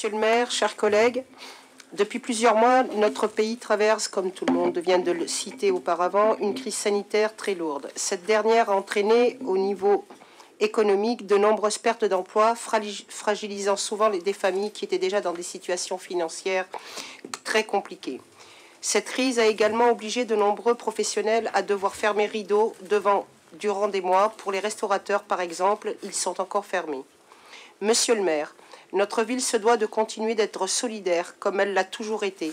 Monsieur le maire, chers collègues, depuis plusieurs mois, notre pays traverse, comme tout le monde vient de le citer auparavant, une crise sanitaire très lourde. Cette dernière a entraîné au niveau économique de nombreuses pertes d'emplois, fragilisant souvent des familles qui étaient déjà dans des situations financières très compliquées. Cette crise a également obligé de nombreux professionnels à devoir fermer rideau durant des mois. Pour les restaurateurs, par exemple, ils sont encore fermés. Monsieur le maire, notre ville se doit de continuer d'être solidaire comme elle l'a toujours été.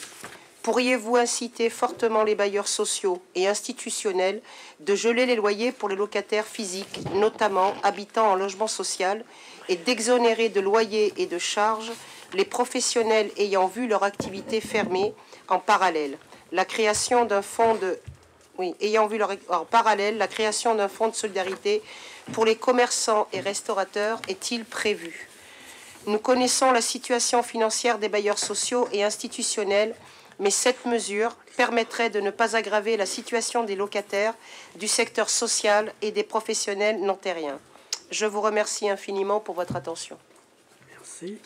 Pourriez-vous inciter fortement les bailleurs sociaux et institutionnels de geler les loyers pour les locataires physiques, notamment habitant en logement social, et d'exonérer de loyers et de charges les professionnels ayant vu leur activité fermée en parallèle? La création d'un fonds de solidarité pour les commerçants et restaurateurs est-il prévu? Nous connaissons la situation financière des bailleurs sociaux et institutionnels, mais cette mesure permettrait de ne pas aggraver la situation des locataires, du secteur social et des professionnels nantériens. Je vous remercie infiniment pour votre attention. Merci.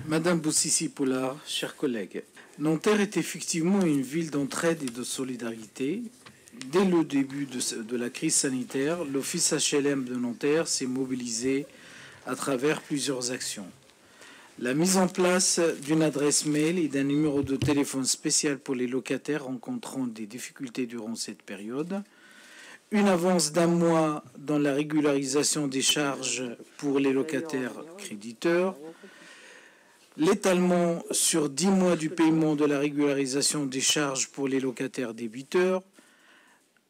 Madame Boussissi-Poulard, chers collègues, Nanterre est effectivement une ville d'entraide et de solidarité. Dès le début de la crise sanitaire, l'Office HLM de Nanterre s'est mobilisé à travers plusieurs actions. La mise en place d'une adresse mail et d'un numéro de téléphone spécial pour les locataires rencontrant des difficultés durant cette période, une avance d'1 mois dans la régularisation des charges pour les locataires créditeurs, l'étalement sur 10 mois du paiement de la régularisation des charges pour les locataires débiteurs,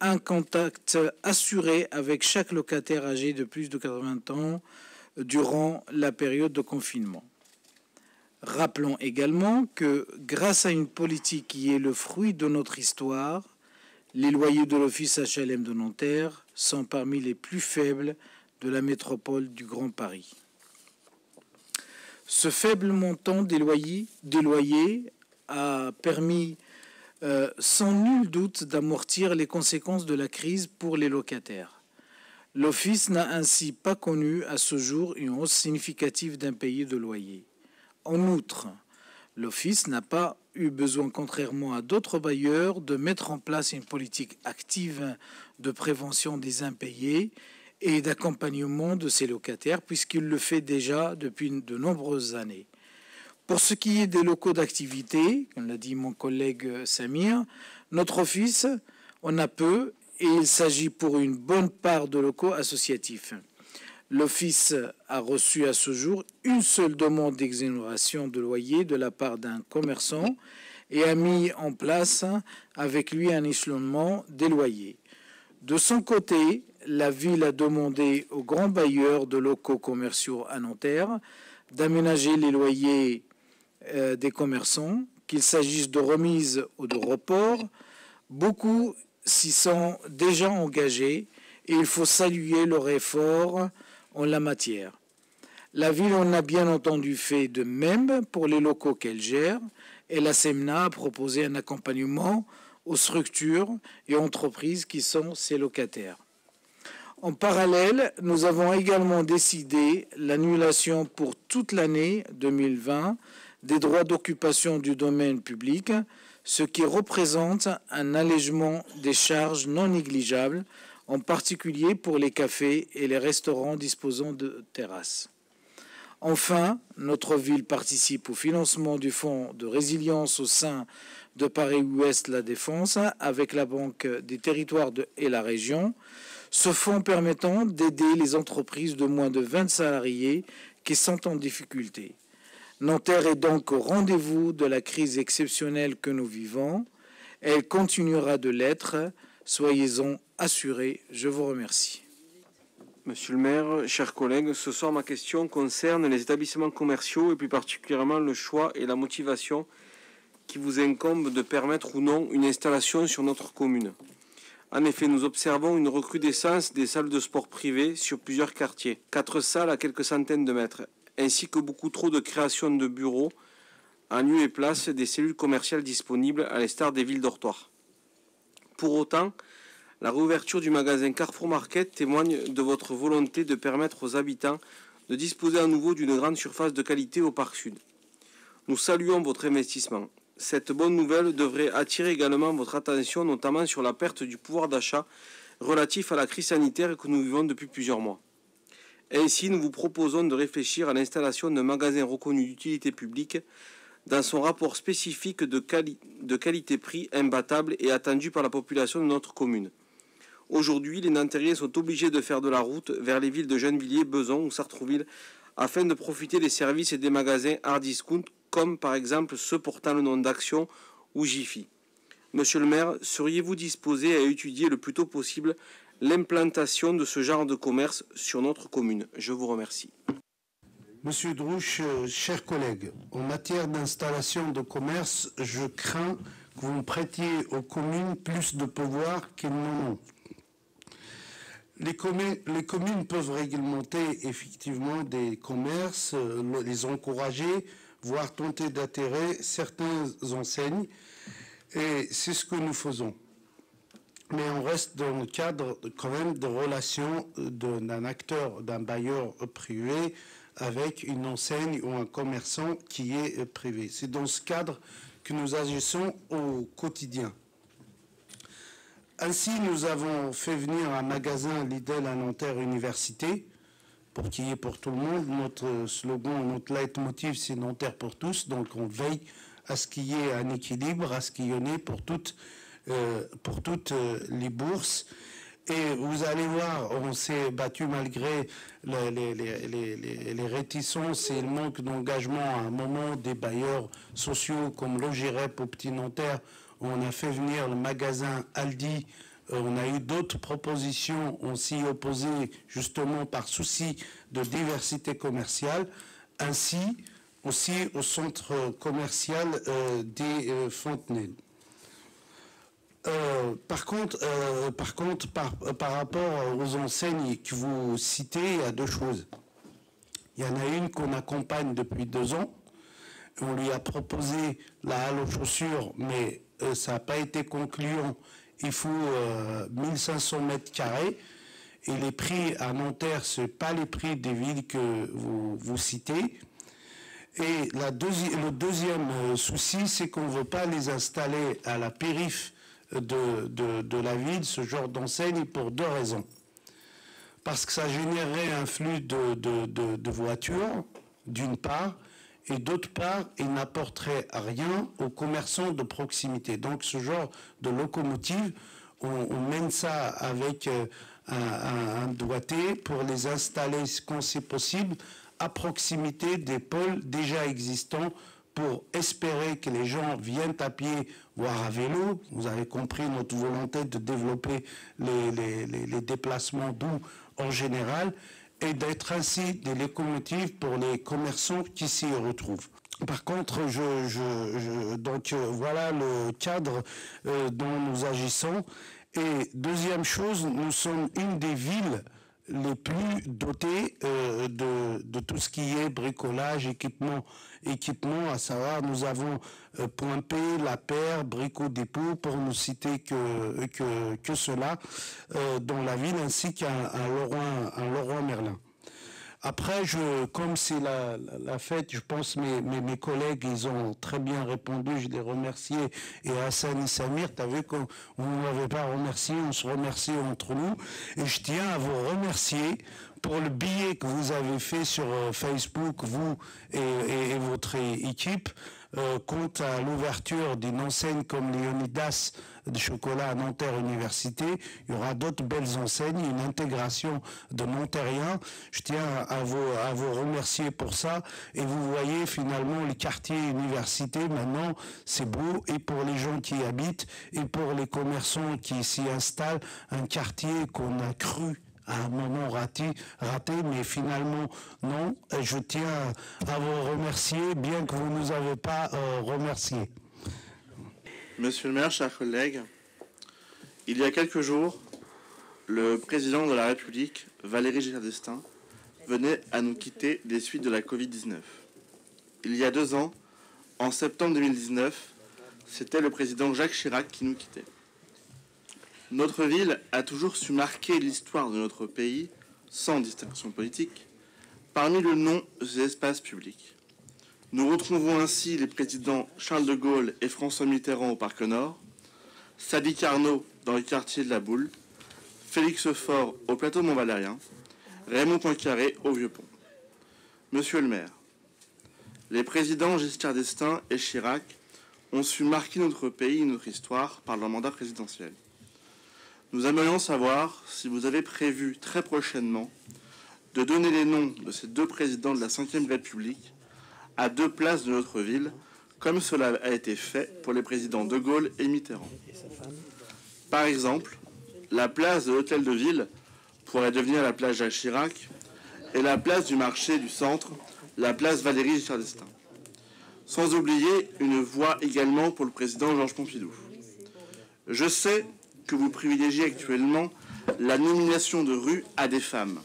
un contact assuré avec chaque locataire âgé de plus de 80 ans durant la période de confinement. Rappelons également que, grâce à une politique qui est le fruit de notre histoire, les loyers de l'Office HLM de Nanterre sont parmi les plus faibles de la métropole du Grand Paris. Ce faible montant des loyers a permis sans nul doute d'amortir les conséquences de la crise pour les locataires. L'Office n'a ainsi pas connu à ce jour une hausse significative d'impayés de loyer. En outre, l'Office n'a pas eu besoin, contrairement à d'autres bailleurs, de mettre en place une politique active de prévention des impayés et d'accompagnement de ses locataires, puisqu'il le fait déjà depuis de nombreuses années. Pour ce qui est des locaux d'activité, comme l'a dit mon collègue Samir, notre office en a peu et il s'agit pour une bonne part de locaux associatifs. L'office a reçu à ce jour une seule demande d'exonération de loyer de la part d'un commerçant et a mis en place avec lui un échelonnement des loyers. De son côté, la ville a demandé aux grands bailleurs de locaux commerciaux à Nanterre d'aménager les loyers des commerçants, qu'il s'agisse de remise ou de report. Beaucoup s'y sont déjà engagés et il faut saluer leur effort en la matière. La ville en a bien entendu fait de même pour les locaux qu'elle gère et la SEMNA a proposé un accompagnement aux structures et entreprises qui sont ses locataires. En parallèle, nous avons également décidé l'annulation pour toute l'année 2020 des droits d'occupation du domaine public, ce qui représente un allègement des charges non négligeables, en particulier pour les cafés et les restaurants disposant de terrasses. Enfin, notre ville participe au financement du fonds de résilience au sein de Paris-Ouest La Défense avec la Banque des Territoires et la région, ce fonds permettant d'aider les entreprises de moins de 20 salariés qui sont en difficulté. Nanterre est donc au rendez-vous de la crise exceptionnelle que nous vivons. Elle continuera de l'être. Soyez-en assurés. Je vous remercie. Monsieur le maire, chers collègues, ce soir ma question concerne les établissements commerciaux et plus particulièrement le choix et la motivation qui vous incombe de permettre ou non une installation sur notre commune. En effet, nous observons une recrudescence des salles de sport privées sur plusieurs quartiers, 4 salles à quelques centaines de mètres, ainsi que beaucoup trop de création de bureaux en lieu et place des cellules commerciales disponibles à l'instar des villes dortoirs. Pour autant, la réouverture du magasin Carrefour Market témoigne de votre volonté de permettre aux habitants de disposer à nouveau d'une grande surface de qualité au Parc Sud. Nous saluons votre investissement. Cette bonne nouvelle devrait attirer également votre attention, notamment sur la perte du pouvoir d'achat relatif à la crise sanitaire que nous vivons depuis plusieurs mois. Ainsi, nous vous proposons de réfléchir à l'installation d'un magasin reconnu d'utilité publique dans son rapport spécifique de qualité-prix imbattable et attendu par la population de notre commune. Aujourd'hui, les Nantériens sont obligés de faire de la route vers les villes de Gennevilliers, Beson ou Sartrouville afin de profiter des services et des magasins hard discount, comme par exemple ceux portant le nom d'Action ou Jiffy. Monsieur le maire, seriez-vous disposé à étudier le plus tôt possible l'implantation de ce genre de commerce sur notre commune? Je vous remercie. Monsieur Drouche, chers collègues, en matière d'installation de commerce, je crains que vous prêtiez aux communes plus de pouvoir qu'elles n'en ont. Les communes peuvent réglementer effectivement des commerces, les encourager, voire tenter d'attirer certaines enseignes, et c'est ce que nous faisons. Mais on reste dans le cadre quand même de relations d'un acteur, d'un bailleur privé avec une enseigne ou un commerçant qui est privé. C'est dans ce cadre que nous agissons au quotidien. Ainsi, nous avons fait venir un magasin Lidl à Nanterre Université, pour qu'il y ait pour tout le monde. Notre slogan, notre leitmotiv, c'est Nanterre pour tous. Donc on veille à ce qu'il y ait un équilibre, à ce qu'il y en ait pour toutes les bourses. Et vous allez voir, on s'est battu malgré les réticences et le manque d'engagement à un moment des bailleurs sociaux comme Logirep au Petit Nanterre. On a fait venir le magasin Aldi. On a eu d'autres propositions. On s'y opposait justement par souci de diversité commerciale. Ainsi aussi au centre commercial des Fontenelles. Par contre, par rapport aux enseignes que vous citez, il y a deux choses. Il y en a une qu'on accompagne depuis 2 ans. On lui a proposé la halle aux chaussures, mais ça n'a pas été concluant. Il faut 1500 mètres carrés. Et les prix à Nanterre, ce n'est pas les prix des villes que vous citez. Et le deuxième souci, c'est qu'on ne veut pas les installer à la périphérie de la ville, ce genre d'enseigne, pour 2 raisons. Parce que ça générerait un flux de voitures, d'une part, et d'autre part, il n'apporterait rien aux commerçants de proximité. Donc ce genre de locomotive, on mène ça avec un doigté pour les installer, quand c'est possible, à proximité des pôles déjà existants, pour espérer que les gens viennent à pied, voire à vélo. Vous avez compris notre volonté de développer les déplacements doux en général, et d'être ainsi des locomotives pour les commerçants qui s'y retrouvent. Par contre, donc voilà le cadre dont nous agissons. Et deuxième chose, nous sommes une des villes les plus dotées de tout ce qui est bricolage, équipement, à savoir nous avons Point P, La Paire, Brico Dépôt, pour ne citer que cela, dans la ville, ainsi qu'un Leroy Merlin. Après, comme c'est la fête, je pense mes collègues, ils ont très bien répondu, je les remercie. Et Hassan et Samir, tu as vu qu'on ne m'avait pas remercié, on se remercie entre nous. Et je tiens à vous remercier pour le billet que vous avez fait sur Facebook, vous et votre équipe, quant à l'ouverture d'une enseigne comme Léonidas de chocolat à Nanterre Université. Il y aura d'autres belles enseignes, une intégration de Nanterriens. Je tiens à vous remercier pour ça. Et vous voyez finalement les quartiers universités, maintenant, c'est beau, et pour les gens qui y habitent, et pour les commerçants qui s'y installent, un quartier qu'on a cru à un moment raté, mais finalement non. Et je tiens à vous remercier, bien que vous ne nous avez pas remercié. Monsieur le maire, chers collègues, il y a quelques jours, le président de la République, Valéry Giscard d'Estaing, venait à nous quitter des suites de la Covid-19. Il y a 2 ans, en septembre 2019, c'était le président Jacques Chirac qui nous quittait. Notre ville a toujours su marquer l'histoire de notre pays, sans distinction politique, Parmi le nom des espaces publics, nous retrouvons ainsi les présidents Charles de Gaulle et François Mitterrand au Parc Nord, Sadi Carnot dans le quartier de la Boule, Félix Faure au plateau Mont-Valérien, Raymond Poincaré au Vieux-Pont. Monsieur le maire, les présidents Giscard d'Estaing et Chirac ont su marquer notre pays et notre histoire par leur mandat présidentiel. Nous aimerions savoir si vous avez prévu très prochainement de donner les noms de ces deux présidents de la Ve République à deux places de notre ville, comme cela a été fait pour les présidents de Gaulle et Mitterrand. Par exemple, la place de l'Hôtel de Ville pourrait devenir la place Jacques Chirac et la place du marché du centre, la place Valéry Giscard d'Estaing. Sans oublier une voix également pour le président Georges Pompidou. Je sais que vous privilégiez actuellement la nomination de rue à des femmes.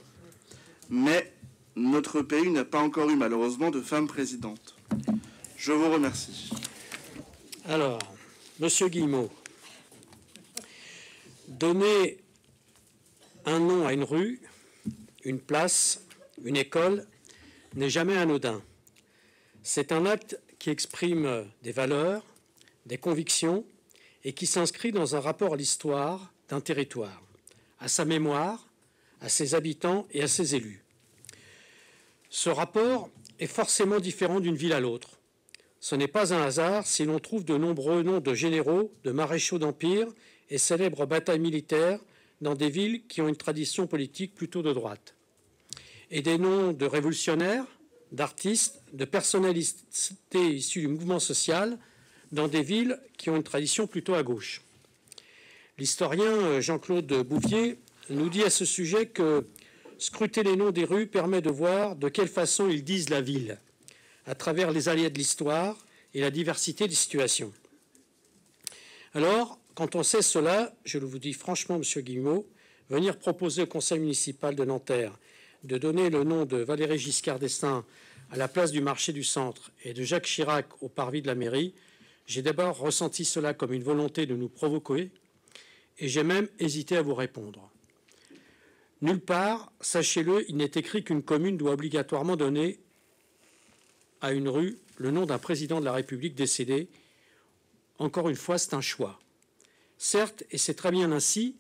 Mais notre pays n'a pas encore eu malheureusement de femmes présidentes. Je vous remercie. Alors, Monsieur Guillemot, donner un nom à une rue, une place, une école, n'est jamais anodin. C'est un acte qui exprime des valeurs, des convictions et qui s'inscrit dans un rapport à l'histoire d'un territoire, à sa mémoire, à ses habitants et à ses élus. Ce rapport est forcément différent d'une ville à l'autre. Ce n'est pas un hasard si l'on trouve de nombreux noms de généraux, de maréchaux d'empire et célèbres batailles militaires dans des villes qui ont une tradition politique plutôt de droite. Et des noms de révolutionnaires, d'artistes, de personnalités issues du mouvement social dans des villes qui ont une tradition plutôt à gauche. L'historien Jean-Claude Bouvier nous dit à ce sujet que scruter les noms des rues permet de voir de quelle façon ils disent la ville, à travers les aléas de l'histoire et la diversité des situations. Alors, quand on sait cela, je vous dis franchement, Monsieur Guillemot, venir proposer au conseil municipal de Nanterre de donner le nom de Valéry Giscard d'Estaing à la place du marché du centre et de Jacques Chirac au parvis de la mairie, j'ai d'abord ressenti cela comme une volonté de nous provoquer et j'ai même hésité à vous répondre. Nulle part, sachez-le, il n'est écrit qu'une commune doit obligatoirement donner à une rue le nom d'un président de la République décédé. Encore une fois, c'est un choix. Certes, et c'est très bien ainsi,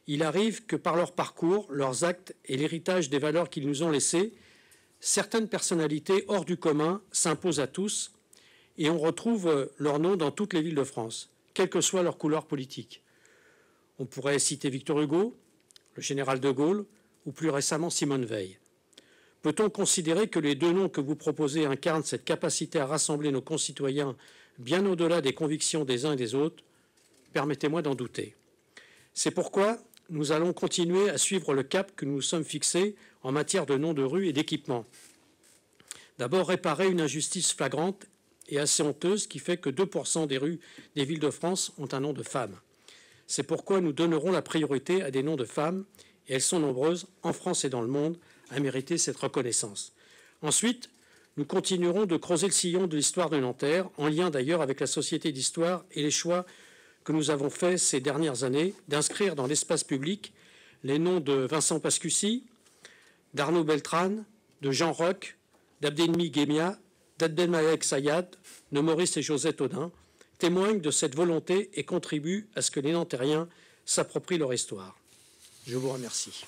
il arrive que par leur parcours, leurs actes et l'héritage des valeurs qu'ils nous ont laissées, certaines personnalités hors du commun s'imposent à tous et on retrouve leur nom dans toutes les villes de France, quelle que soit leur couleur politique. On pourrait citer Victor Hugo, le général de Gaulle ou plus récemment Simone Veil. Peut-on considérer que les deux noms que vous proposez incarnent cette capacité à rassembler nos concitoyens bien au-delà des convictions des uns et des autres? Permettez-moi d'en douter. C'est pourquoi nous allons continuer à suivre le cap que nous nous sommes fixés en matière de noms de rues et d'équipements. D'abord, réparer une injustice flagrante et assez honteuse qui fait que 2% des rues des villes de France ont un nom de femme. C'est pourquoi nous donnerons la priorité à des noms de femmes, et elles sont nombreuses en France et dans le monde à mériter cette reconnaissance. Ensuite, nous continuerons de creuser le sillon de l'histoire de Nanterre, en lien d'ailleurs avec la Société d'histoire et les choix que nous avons faits ces dernières années d'inscrire dans l'espace public les noms de Vincent Pascucci, d'Arnaud Beltrane, de Jean Roch, d'Abdelmi Guémia, d'Abdelmalek Sayad, de Maurice et Josette Audin, témoignent de cette volonté et contribuent à ce que les Nantériens s'approprient leur histoire. Je vous remercie.